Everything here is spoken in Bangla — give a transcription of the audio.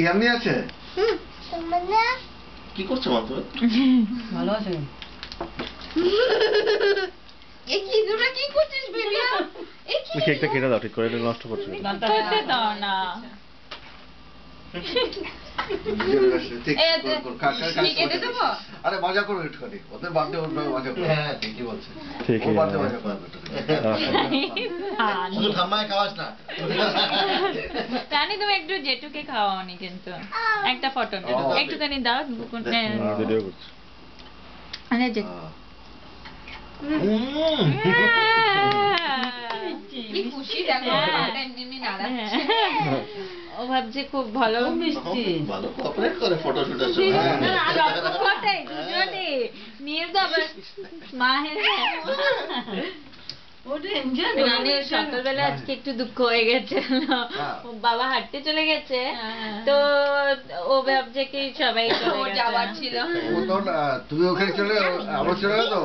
ইয়ামি আছে কি করছো মা তুমি? ভালো আছে। এ কি দুটো কি করছিস বেবিয়া? এ কি কেকটা কেটে দাও, ঠিক করে নষ্ট করছো। করতে দাও না। কেটে দেবো? আরে মজা করো একটুখানি, ওদের বার্থডে ওর মজা করো। হ্যাঁ ঠিকই বলছে। ঠিকই, ওর বার্থডে মজা করো। শুধু ঠাম্মায় খাওয়াস না। রানী তুমি একটু জেঠুকে খাওয়াওনি কিন্তু একটা ফটো একটুখানি দাও ভিডিও করছি। আরে যে কি খুশি দেখো এমনি নাড়াচ্ছে ও ভাবছে খুব ভালো মিষ্টি ভালো কোঅপারেট করে ফটোশুটের সময়। নিয়ে তো আবার মাহের রানীর সকালবেলা আজকে একটু দুঃখ হয়ে গেছে, বাবা হাঁটতে চলে গেছে তো ও ভাবছে কি সবাই যাওয়ার ছিল, তুমি ওখানে চলে আমরা চলে গেল তো